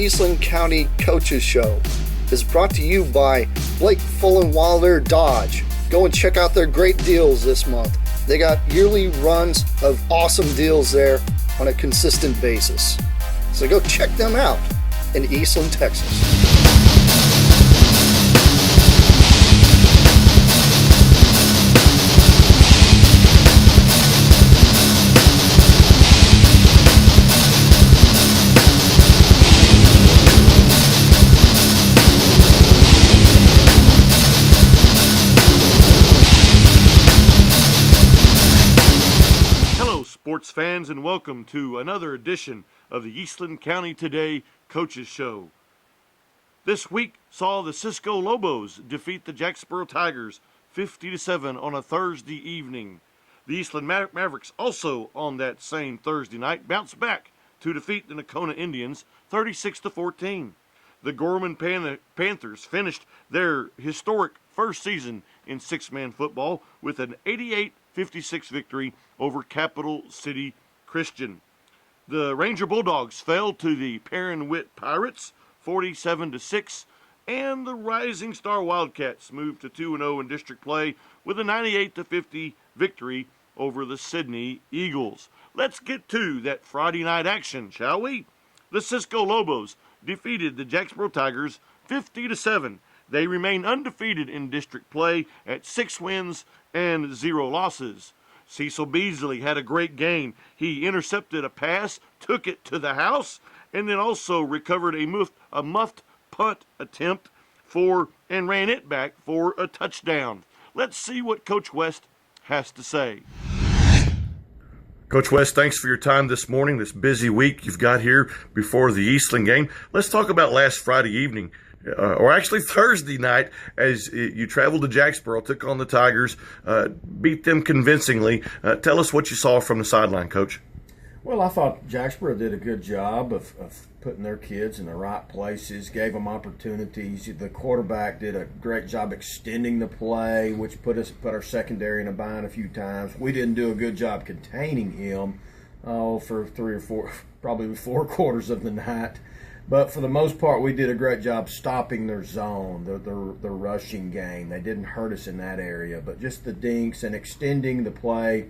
Eastland County Coaches Show is brought to you by Blake Fullenwalder Dodge. Go and check out their great deals this month. They got yearly runs of awesome deals there on a consistent basis. So go check them out in Eastland, Texas. Sports fans, and welcome to another edition of the Eastland County Today Coaches Show. This week saw the Cisco Lobos defeat the Jacksboro Tigers 50-7 on a Thursday evening. The Eastland Mavericks also on that same Thursday night bounced back to defeat the Nakona Indians 36-14. The Gorman Panthers finished their historic first season in six-man football with an 88-56 victory over Capital City Christian. The Ranger Bulldogs fell to the Perrin-Witt Pirates 47-6, and the Rising Star Wildcats moved to 2-0 in district play with a 98-50 victory over the Sydney Eagles. Let's get to that Friday night action, shall we? The Cisco Lobos defeated the Jacksboro Tigers 50-7. They remain undefeated in district play at 6 wins and 0 losses. Cecil Beasley had a great game. He intercepted a pass, took it to the house, and then also recovered a muffed punt attempt and ran it back for a touchdown. Let's see what Coach West has to say. Coach West, thanks for your time this morning, this busy week you've got here before the Eastland game. Let's talk about last Friday evening. Or actually Thursday night, as you traveled to Jacksboro, took on the Tigers, beat them convincingly. Tell us what you saw from the sideline, Coach. Well, I thought Jacksboro did a good job of putting their kids in the right places, gave them opportunities. The quarterback did a great job extending the play, which put our secondary in a bind a few times. We didn't do a good job containing him for 3 or 4, probably 4 quarters of the night. But for the most part, we did a great job stopping their zone, the rushing game. They didn't hurt us in that area, but just the dinks and extending the play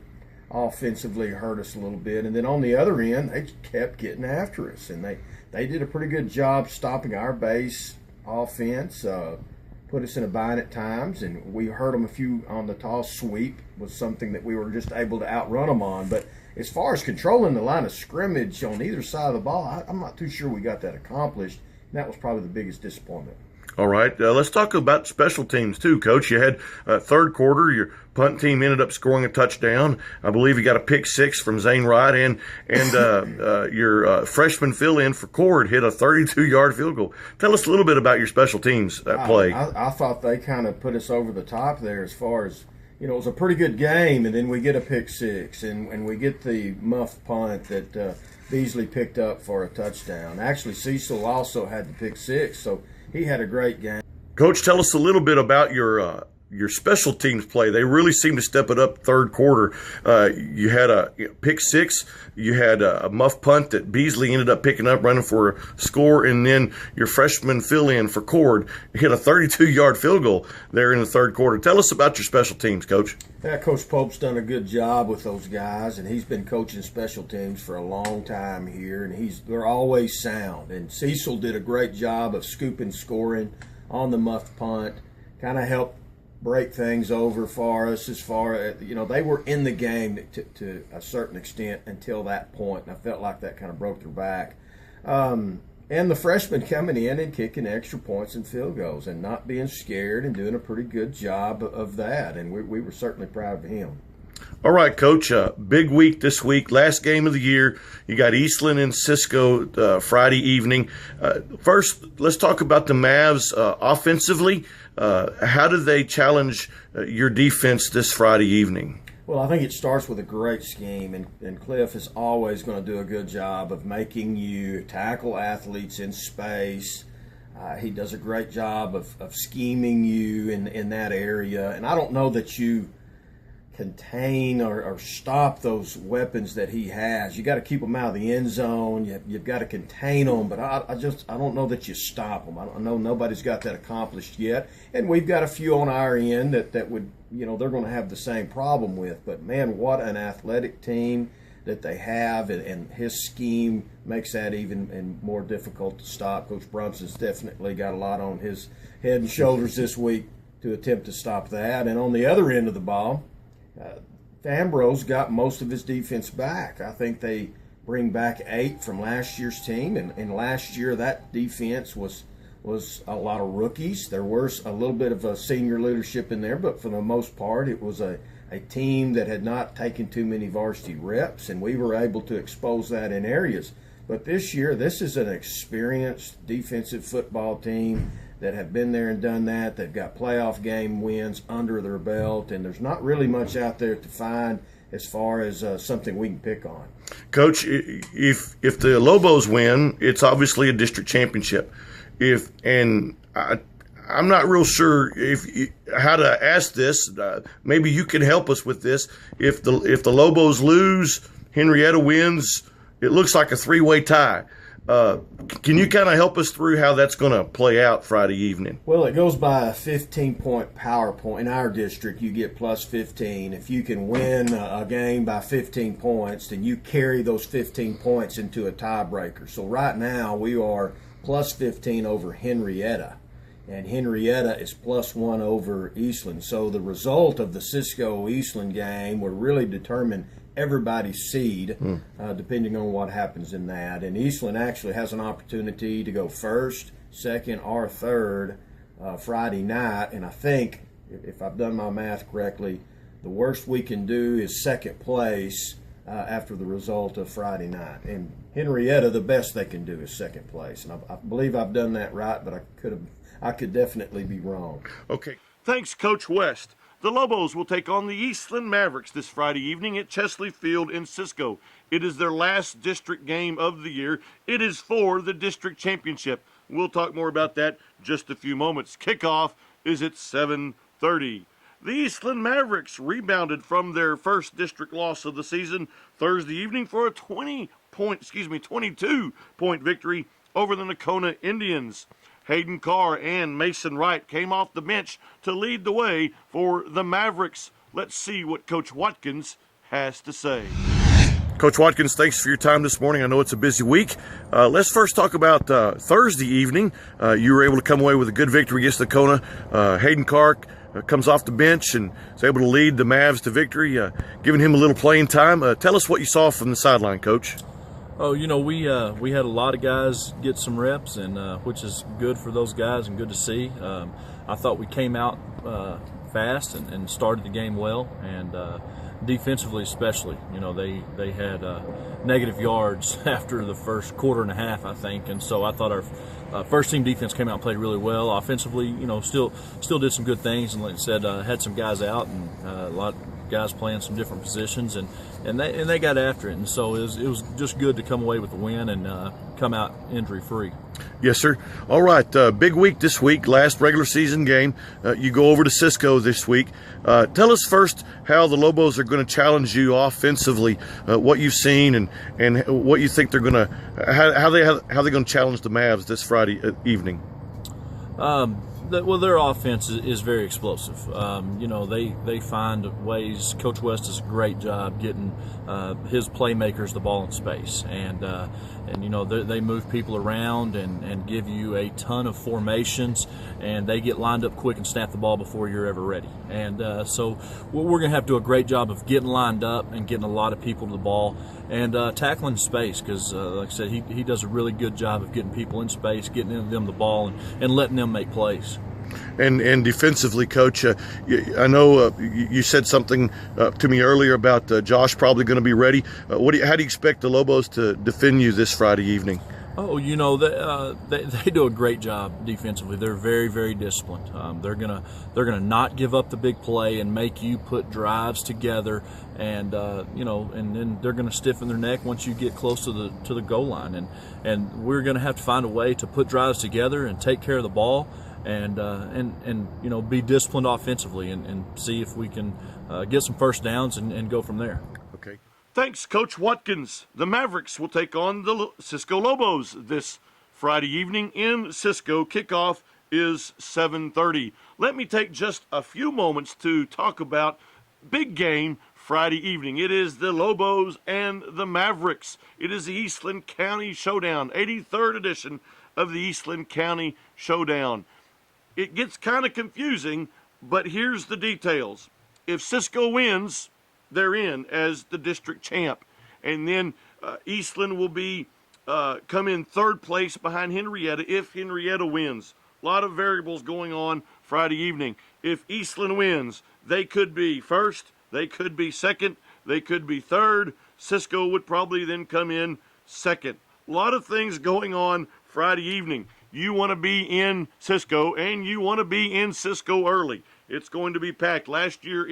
offensively hurt us a little bit. And then on the other end, they kept getting after us, and they did a pretty good job stopping our base offense, put us in a bind at times, and we hurt them a few on the toss sweep was something that we were just able to outrun them on. But as far as controlling the line of scrimmage on either side of the ball, I'm not too sure we got that accomplished. And that was probably the biggest disappointment. All right, let's talk about special teams too, Coach. You had third quarter, your punt team ended up scoring a touchdown. I believe you got a pick 6 from Zane Wright, and your freshman fill-in for Cord hit a 32-yard field goal. Tell us a little bit about your special teams play. I thought they kind of put us over the top there as far as, it was a pretty good game, and then we get a pick 6, and we get the muff punt that Beasley picked up for a touchdown. Actually, Cecil also had the pick 6, so he had a great game. Coach, tell us a little bit about your special teams play. They really seemed to step it up third quarter. You had a pick 6. You had a muff punt that Beasley ended up picking up, running for a score, and then your freshman fill-in for Cord hit a 32-yard field goal there in the third quarter. Tell us about your special teams, Coach. Yeah, Coach Pope's done a good job with those guys, and he's been coaching special teams for a long time here, and they're always sound. And Cecil did a great job of scooping scoring on the muff punt, kind of helped break things over for us as far as, they were in the game to a certain extent until that point, and I felt like that kind of broke their back. And the freshman coming in and kicking extra points and field goals and not being scared and doing a pretty good job of that, and we were certainly proud of him. All right, Coach, big week this week, last game of the year. You got Eastland and Cisco Friday evening. First, let's talk about the Mavs offensively. How did they challenge your defense this Friday evening? Well, I think it starts with a great scheme, and Cliff is always going to do a good job of making you tackle athletes in space. He does a great job of scheming you in that area, and I don't know that you contain or stop those weapons that he has. You got to keep them out of the end zone. You've got to contain them, but I don't know that you stop them. I know nobody's got that accomplished yet, and we've got a few on our end that would, they're going to have the same problem with. But man, what an athletic team that they have, and his scheme makes that even more difficult to stop. Coach Brunson's definitely got a lot on his head and shoulders this week to attempt to stop that. And on the other end of the ball, Fambro's got most of his defense back. I think they bring back 8 from last year's team, and last year that defense was a lot of rookies. There was a little bit of a senior leadership in there, but for the most part it was a team that had not taken too many varsity reps, and we were able to expose that in areas. But this year, this is an experienced defensive football team that have been there and done that. They've got playoff game wins under their belt, and there's not really much out there to find as far as something we can pick on. Coach, if the Lobos win, it's obviously a district championship. I'm not real sure how to ask this. Maybe you can help us with this. If the Lobos lose, Henrietta wins, it looks like a 3-way tie. Can you kind of help us through how that's going to play out Friday evening? Well, it goes by a 15-point power point. In our district, you get plus 15. If you can win a game by 15 points, then you carry those 15 points into a tiebreaker. So right now, we are plus 15 over Henrietta, and Henrietta is plus 1 over Eastland. So the result of the Cisco-Eastland game will really determine everybody's seed, depending on what happens in that. And Eastland actually has an opportunity to go first, second, or third Friday night. And I think, if I've done my math correctly, the worst we can do is second place after the result of Friday night. And Henrietta, the best they can do is second place. And I believe I've done that right, but I could definitely be wrong. Okay. Thanks, Coach West. The Lobos will take on the Eastland Mavericks this Friday evening at Chesley Field in Cisco. It is their last district game of the year. It is for the district championship. We'll talk more about that just a few moments. Kickoff is at 7:30. The Eastland Mavericks rebounded from their first district loss of the season Thursday evening for a 22-point victory over the Nakona Indians. Hayden Carr and Mason Wright came off the bench to lead the way for the Mavericks. Let's see what Coach Watkins has to say. Coach Watkins, thanks for your time this morning. I know it's a busy week. Let's first talk about Thursday evening. You were able to come away with a good victory against Nakona. Hayden Carr comes off the bench and is able to lead the Mavs to victory, giving him a little playing time. Tell us what you saw from the sideline, Coach. Oh, we had a lot of guys get some reps, and which is good for those guys and good to see. I thought we came out fast and started the game well, and defensively especially. They had negative yards after the first quarter and a half, I think, and so I thought our first team defense came out and played really well. Offensively, still did some good things, and like I said, had some guys out and a lot of guys playing some different positions, and they got after it, and so it was just good to come away with the win and come out injury free. Yes, sir. All right, big week this week, last regular season game. You go over to Cisco this week. Tell us first how the Lobos are going to challenge you offensively, what you've seen and what you think they're going to how they're going to challenge the Mavs this Friday evening. Their offense is very explosive. They find ways. Coach West does a great job getting his playmakers the ball in space, and they move people around and give you a ton of formations, and they get lined up quick and snap the ball before you're ever ready. And so we're going to have to do a great job of getting lined up and getting a lot of people to the ball and tackling space, because like I said, he does a really good job of getting people in space, getting them the ball, and letting them make plays. And defensively, Coach, I know you said something to me earlier about Josh probably going to be ready. How do you expect the Lobos to defend you this Friday evening? Oh, they do a great job defensively. They're very, very disciplined. They're gonna not give up the big play and make you put drives together, and and then they're gonna stiffen their neck once you get close to the goal line, and we're gonna have to find a way to put drives together and take care of the ball. and be disciplined offensively and see if we can get some first downs and go from there. Okay. Thanks, Coach Watkins. The Mavericks will take on the Cisco Lobos this Friday evening in Cisco. Kickoff is 7:30. Let me take just a few moments to talk about big game Friday evening. It is the Lobos and the Mavericks. It is the Eastland County Showdown, 83rd edition of the Eastland County Showdown. It gets kind of confusing, but here's the details. If Cisco wins, they're in as the district champ. And then Eastland will be come in third place behind Henrietta if Henrietta wins. A lot of variables going on Friday evening. If Eastland wins, they could be first, they could be second, they could be third. Cisco would probably then come in second. A lot of things going on Friday evening. You want to be in Cisco, and you want to be in Cisco early. It's going to be packed. Last year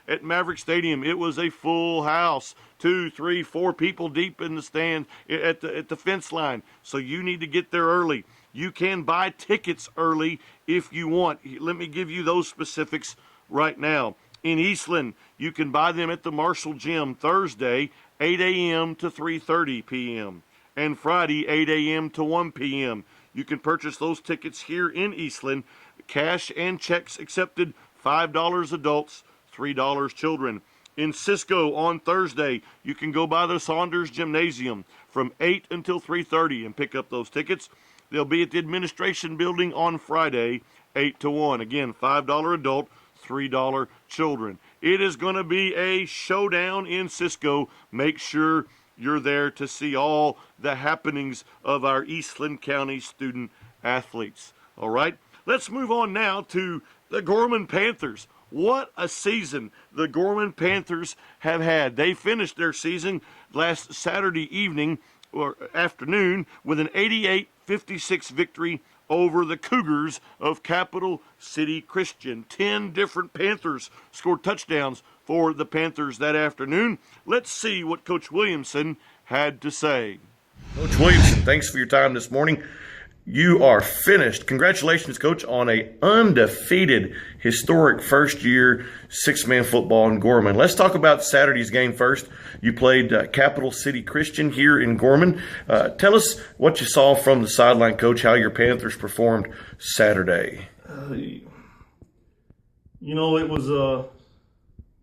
at Maverick Stadium, it was a full house, 2, 3, 4 people deep in the stand at the fence line. So you need to get there early. You can buy tickets early if you want. Let me give you those specifics right now. In Eastland, you can buy them at the Marshall Gym Thursday, 8 a.m. to 3:30 p.m. and Friday, 8 a.m. to 1 p.m. You can purchase those tickets here in Eastland. Cash and checks accepted, $5 adults, $3 children. In Cisco on Thursday, you can go by the Saunders Gymnasium from 8 until 3:30 and pick up those tickets. They'll be at the administration building on Friday, 8 to 1. Again, $5 adult, $3 children. It is going to be a showdown in Cisco. Make sure you're there to see all the happenings of our Eastland County student athletes. All right, let's move on now to the Gorman Panthers. What a season the Gorman Panthers have had. They finished their season last Saturday evening or afternoon with an 88-56 victory over the Cougars of Capital City Christian. 10 different Panthers scored touchdowns for the Panthers that afternoon. Let's see what Coach Williamson had to say. Coach Williamson, thanks for your time this morning. You are finished. Congratulations, Coach, on a undefeated, historic first-year six-man football in Gorman. Let's talk about Saturday's game first. You played Capital City Christian here in Gorman. Tell us what you saw from the sideline, Coach, how your Panthers performed Saturday. It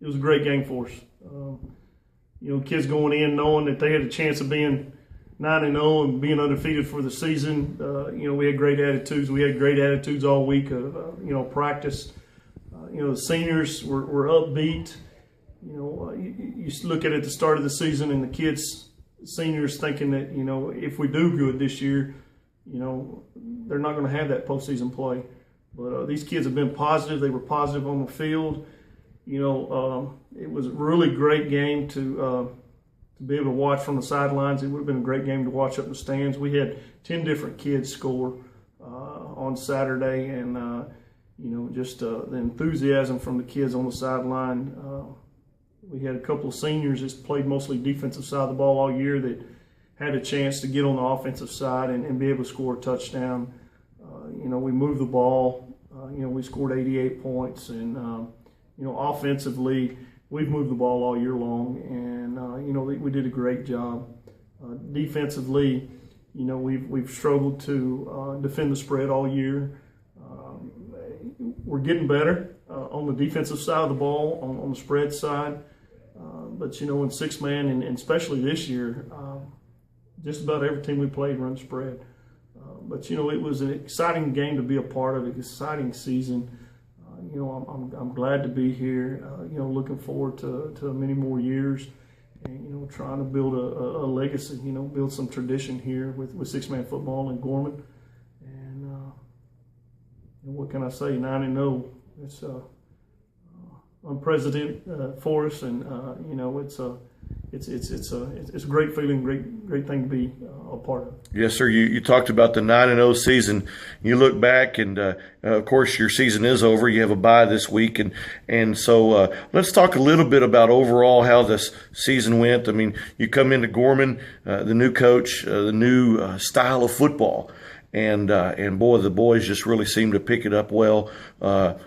was a great game for us. Kids going in knowing that they had a chance of being 9-0 and being undefeated for the season. We had great attitudes. We had great attitudes all week of practice. The seniors were upbeat. You look at it at the start of the season and the seniors thinking that, if we do good this year, they're not going to have that postseason play. But these kids have been positive. They were positive on the field. It was a really great game to be able to watch from the sidelines. It would have been a great game to watch up in the stands. We had 10 different kids score on Saturday, and just the enthusiasm from the kids on the sideline. We had a couple of seniors that played mostly defensive side of the ball all year that had a chance to get on the offensive side and be able to score a touchdown. We moved the ball. We scored 88 points, and offensively, we've moved the ball all year long, and we did a great job. Defensively, we've struggled to defend the spread all year. We're getting better on the defensive side of the ball, on the spread side. But in six-man, and especially this year, just about every team we played run spread. But it was an exciting game to be a part of, an exciting season. I'm glad to be here. Looking forward to many more years, and trying to build a legacy. Build some tradition here with six-man football in Gorman. And what can I say? 9-0. It's unprecedented for us, and it's a great feeling, great thing to be a part of. Yes, sir. You talked about the 9-0 season. You look back, and of course, your season is over. You have a bye this week, and so let's talk a little bit about overall how this season went. I mean, you come into Gorman, the new coach, the new style of football, and boy, the boys just really seem to pick it up well,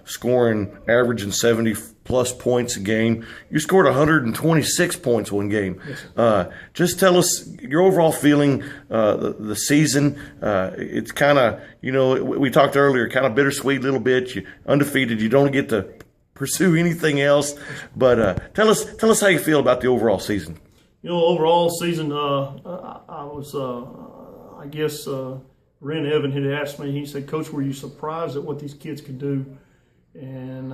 scoring, averaging 70+ points a game. You scored 126 points one game. Just tell us your overall feeling, the season. It's kind of, we talked earlier, kind of bittersweet a little bit. You're undefeated. You don't get to pursue anything else. But tell us how you feel about the overall season. Overall season, I guess Ren Evan had asked me, he said, Coach, were you surprised at what these kids could do? And,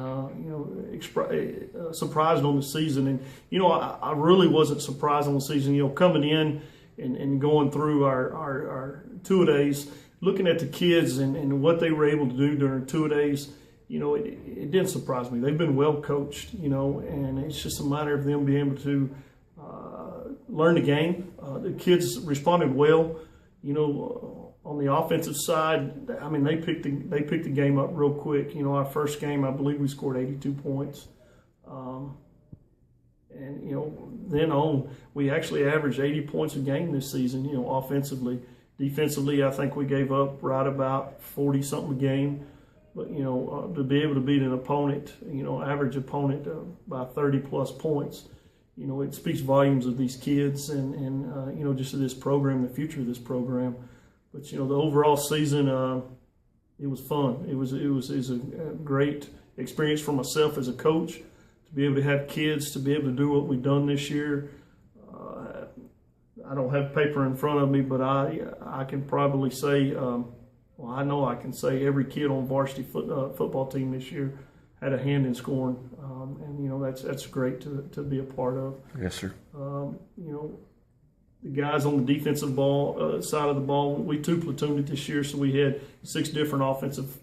surprised on the season. And, I really wasn't surprised on the season. Coming in and going through our two-a-days, looking at the kids and what they were able to do during two-a-days, it didn't surprise me. They've been well coached, and it's just a matter of them being able to learn the game. The kids responded well, on the offensive side. I mean, they picked the game up real quick. Our first game, I believe we scored 82 points. Then on, we actually averaged 80 points a game this season, offensively. Defensively, I think we gave up right about 40-something a game. But, to be able to beat an opponent, average opponent by 30-plus points, it speaks volumes of these kids and just of this program, the future of this program. But, the overall season, it was fun. It was a great experience for myself as a coach to be able to have kids, to be able to do what we've done this year. I don't have paper in front of me, but I can probably say, I know I can say every kid on varsity football team this year had a hand in scoring, and that's great to be a part of. Yes, sir. The guys on the defensive side of the ball, we two platooned it this year, so we had 6 different offensive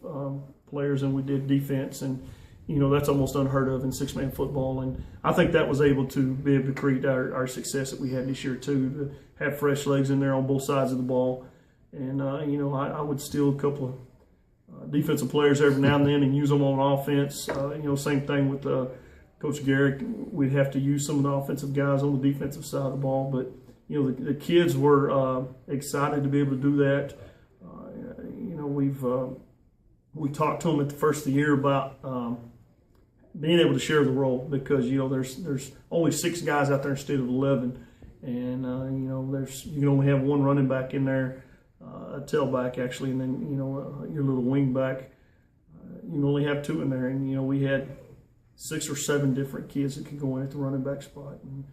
players, and we did defense, and that's almost unheard of in 6-man football. And I think that was able to be able to create our success that we had this year too, to have fresh legs in there on both sides of the ball. And I would steal a couple of defensive players every now and then and use them on offense. Same thing with Coach Garrick. We'd have to use some of the offensive guys on the defensive side of the ball, but the kids were excited to be able to do that. We talked to them at the first of the year about being able to share the role, because there's only 6 guys out there instead of 11, and you can only have one running back in there, a tailback actually, and then your little wing back. You can only have 2 in there, and we had 6 or 7 different kids that could go in at the running back spot. And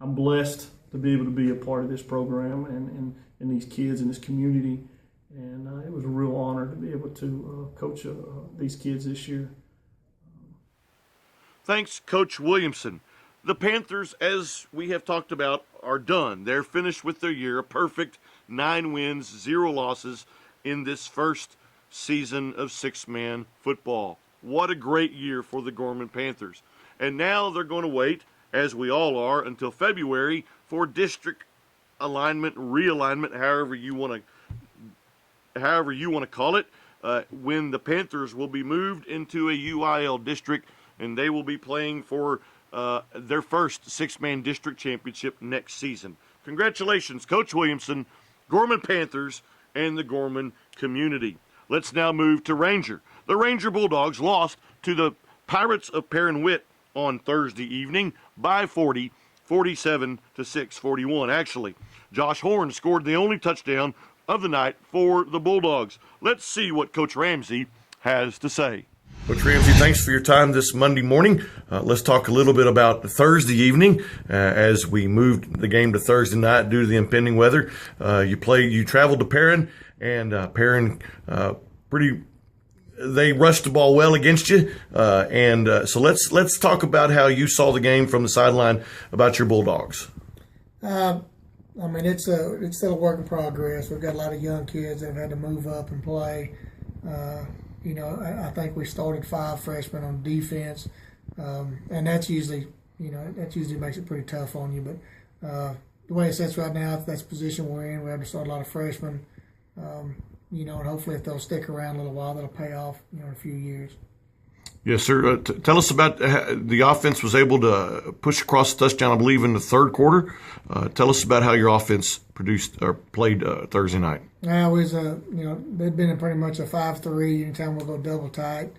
I'm blessed to be able to be a part of this program and these kids and this community. And it was a real honor to be able to coach these kids this year. Thanks, Coach Williamson. The Panthers, as we have talked about, are done. They're finished with their year, a perfect 9 wins, 0 losses in this first season of 6-man football. What a great year for the Gorman Panthers. And now they're going to wait, as we all are, until February for district alignment, realignment, however you want to call it, when the Panthers will be moved into a UIL district, and they will be playing for their first 6-man district championship next season. Congratulations, Coach Williamson, Gorman Panthers, and the Gorman community. Let's now move to Ranger. The Ranger Bulldogs lost to the Pirates of Perrin-Witt on Thursday evening by 40, 47-6, 41 actually. Josh Horn scored the only touchdown of the night for the Bulldogs. Let's see what Coach Ramsey has to say. Coach Ramsey, thanks for your time this Monday morning. Let's talk a little bit about Thursday evening as we moved the game to Thursday night due to the impending weather. You traveled to Perrin, and Perrin they rushed the ball well against you. So let's talk about how you saw the game from the sideline about your Bulldogs. It's still a work in progress. We've got a lot of young kids that have had to move up and play. I think we started 5 freshmen on defense, and that's usually makes it pretty tough on you. But the way it sits right now, that's the position we're in. We have to start a lot of freshmen, and hopefully if they'll stick around a little while, that'll pay off, in a few years. Yes, sir. Tell us about the offense was able to push across the touchdown, I believe, in the third quarter. Tell us about how your offense produced or played Thursday night. It was they'd been in pretty much a 5-3. Anytime we'll go double tight,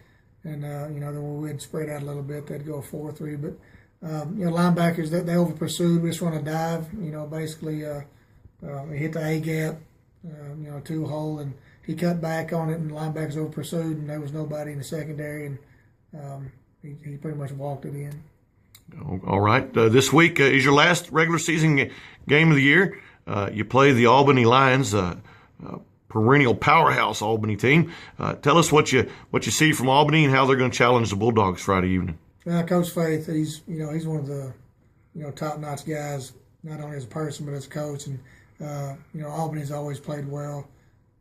and then we'd spread out a little bit, they'd go 4-3. But linebackers they over pursued. We just run a dive. Basically he hit the A gap, two hole, and he cut back on it, and linebackers over pursued, and there was nobody in the secondary, and he pretty much walked it in. All right. This week is your last regular season game of the year. You play the Albany Lions, perennial powerhouse Albany team. Tell us what you see from Albany and how they're going to challenge the Bulldogs Friday evening. Coach Faith, he's one of the top-notch guys, not only as a person but as a coach. And Albany's always played well.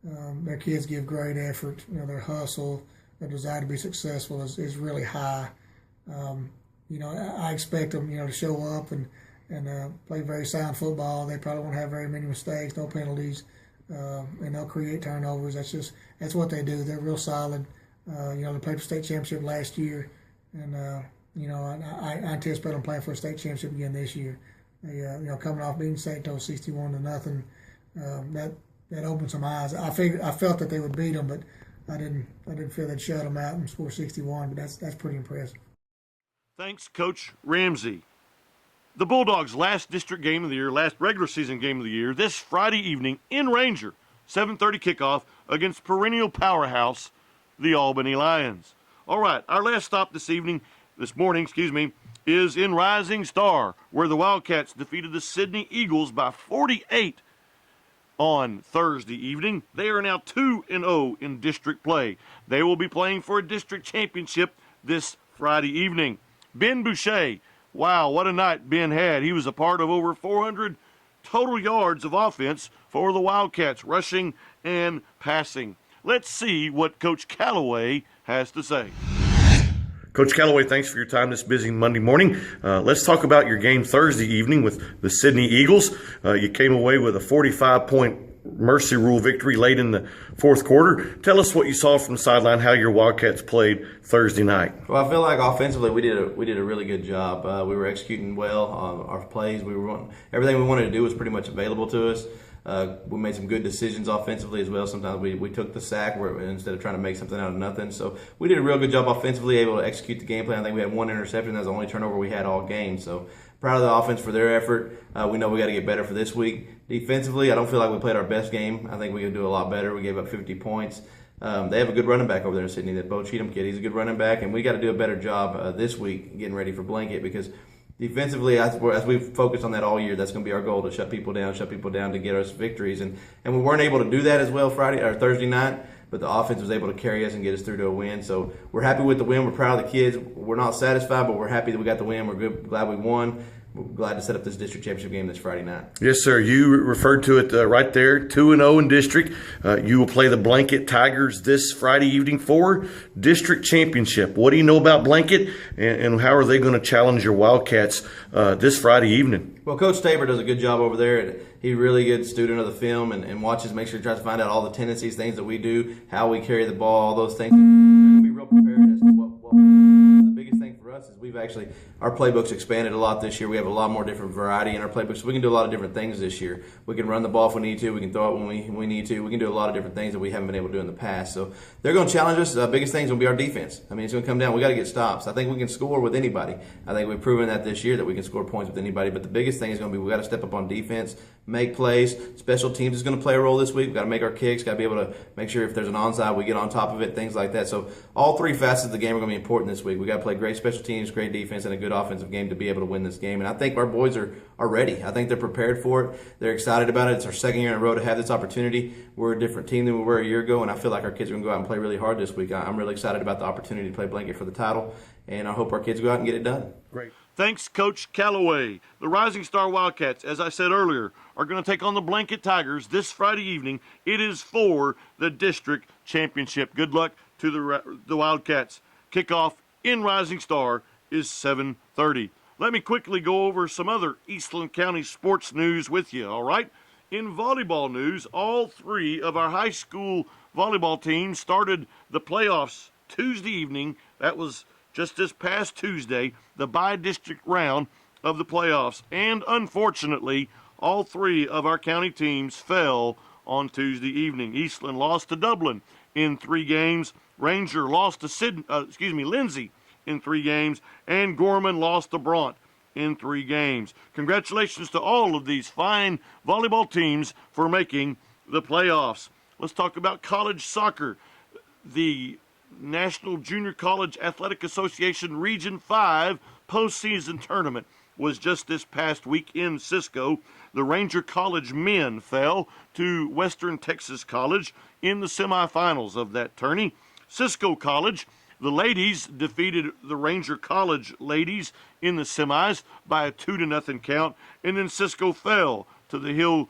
Their kids give great effort. Their hustle, their desire to be successful is really high. I expect them, to show up and play very sound football. They probably won't have very many mistakes, no penalties, and they'll create turnovers. That's what they do. They're real solid. They played for state championship last year, and I anticipate them playing for a state championship again this year. They, coming off beating St. Toe 61-0, that opened some eyes. I felt that they would beat them, but I didn't feel they'd shut them out and score 61. But that's pretty impressive. Thanks, Coach Ramsey. The Bulldogs' last district game of the year, last regular season game of the year, this Friday evening in Ranger, 7:30 kickoff against perennial powerhouse, the Albany Lions. All right, our last stop this morning, is in Rising Star, where the Wildcats defeated the Sydney Eagles by 48 on Thursday evening. They are now 2-0 in district play. They will be playing for a district championship this Friday evening. Ben Boucher, wow, what a night Ben had. He was a part of over 400 total yards of offense for the Wildcats, rushing and passing. Let's see what Coach Calloway has to say. Coach Calloway, thanks for your time this busy Monday morning. Let's talk about your game Thursday evening with the Sydney Eagles. You came away with a 45-point mercy rule victory late in the fourth quarter. Tell us what you saw from the sideline, how your Wildcats played Thursday night. Well, I feel like offensively we did a really good job. We were executing well on our plays. Everything we wanted to do was pretty much available to us. We made some good decisions offensively as well. Sometimes we took the sack instead of trying to make something out of nothing. So we did a real good job offensively, able to execute the game plan. I think we had one interception. That was the only turnover we had all game. So proud of the offense for their effort. We know we got to get better for this week. Defensively, I don't feel like we played our best game. I think we can do a lot better. We gave up 50 points. They have a good running back over there in Sydney, that Bo Cheatham kid. He's a good running back, and we got to do a better job this week getting ready for Blanket, because defensively, as we've focused on that all year, that's going to be our goal, to shut people down to get us victories. And we weren't able to do that as well Thursday night, but the offense was able to carry us and get us through to a win. So we're happy with the win. We're proud of the kids. We're not satisfied, but we're happy that we got the win. We're glad we won. We're glad to set up this district championship game this Friday night. Yes, sir. You referred to it right there, 2-0 in district. You will play the Blanket Tigers this Friday evening for district championship. What do you know about Blanket, and how are they going to challenge your Wildcats this Friday evening? Well, Coach Tabor does a good job over there. He's a really good student of the film and watches, make sure he tries to find out all the tendencies, things that we do, how we carry the ball, all those things. They're going to be real prepared as to what the biggest thing for us is our playbook's expanded a lot this year. We have a lot more different variety in our playbook, so we can do a lot of different things this year. We can run the ball if we need to. We can throw it when we need to. We can do a lot of different things that we haven't been able to do in the past. So they're going to challenge us. The biggest thing is going to be our defense. I mean, it's going to come down. We got to get stops. I think we can score with anybody. I think we've proven that this year, that we can score points with anybody. But the biggest thing is going to be we got to step up on defense, make plays. Special teams is going to play a role this week. We've got to make our kicks. Got to be able to make sure if there's an onside, we get on top of it, things like that. So all three facets of the game are going to be important this week. We got to play great special teams, great defense, and a good offensive game to be able to win this game. And I think our boys are ready. I think they're prepared for it. They're excited about it. It's our second year in a row to have this opportunity. We're a different team than we were a year ago, and I feel like our kids are going to go out and play really hard this week. I'm really excited about the opportunity to play Blanket for the title, and I hope our kids go out and get it done. Great. Thanks, Coach Calloway. The Rising Star Wildcats, as I said earlier, are going to take on the Blanket Tigers this Friday evening. It is for the district championship. Good luck to the Wildcats. Kickoff in Rising Star is 7:30. Let me quickly go over some other Eastland County sports news with you, all right? In volleyball news, all three of our high school volleyball teams started the playoffs Tuesday evening. That was just this past Tuesday, the by-district round of the playoffs. And unfortunately, all three of our county teams fell on Tuesday evening. Eastland lost to Dublin in 3 games. Ranger lost to Lindsay in 3 games. And Gorman lost to Bront in 3 games. Congratulations to all of these fine volleyball teams for making the playoffs. Let's talk about college soccer. The National Junior College Athletic Association Region 5 postseason tournament was just this past week in Cisco. The Ranger College men fell to Western Texas College in the semifinals of that tourney. Cisco College, the ladies defeated the Ranger College ladies in the semis by a 2-0 count, and then Cisco fell to the Hill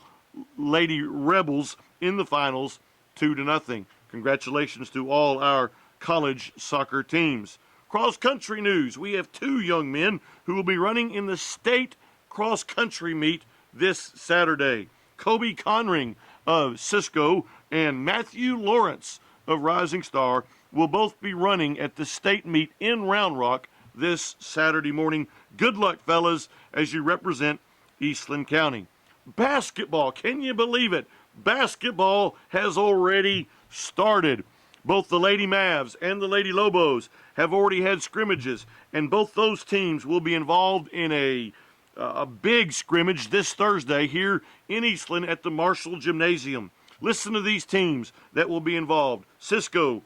Lady Rebels in the finals 2-0. Congratulations to all our college soccer teams. Cross-country news. We have 2 young men who will be running in the state cross-country meet this Saturday. Kobe Conring of Cisco and Matthew Lawrence of Rising Star will both be running at the state meet in Round Rock this Saturday morning. Good luck, fellas, as you represent Eastland County. Basketball, can you believe it? Basketball has already started. Both the Lady Mavs and the Lady Lobos have already had scrimmages, and both those teams will be involved in a big scrimmage this Thursday here in Eastland at the Marshall Gymnasium. Listen to these teams that will be involved: Cisco,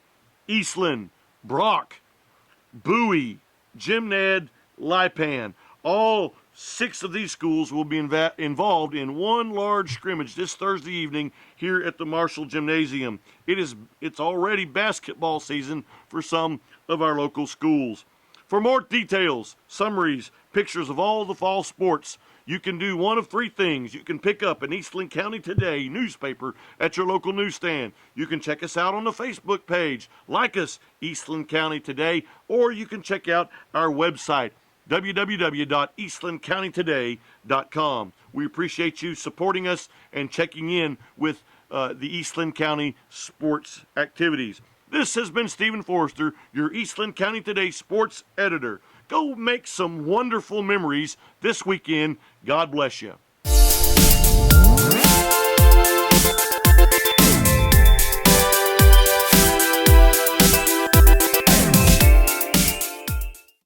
Eastland, Brock, Bowie, Gymnad, Lipan. All 6 of these schools will be involved in one large scrimmage this Thursday evening here at the Marshall Gymnasium. It's already basketball season for some of our local schools. For more details, summaries, pictures of all the fall sports, you can do one of 3 things. You can pick up an Eastland County Today newspaper at your local newsstand. You can check us out on the Facebook page, like us, Eastland County Today, or you can check out our website, www.eastlandcountytoday.com. We appreciate you supporting us and checking in with the Eastland County sports activities. This has been Stephen Forrester, your Eastland County Today sports editor. Go make some wonderful memories this weekend. God bless you.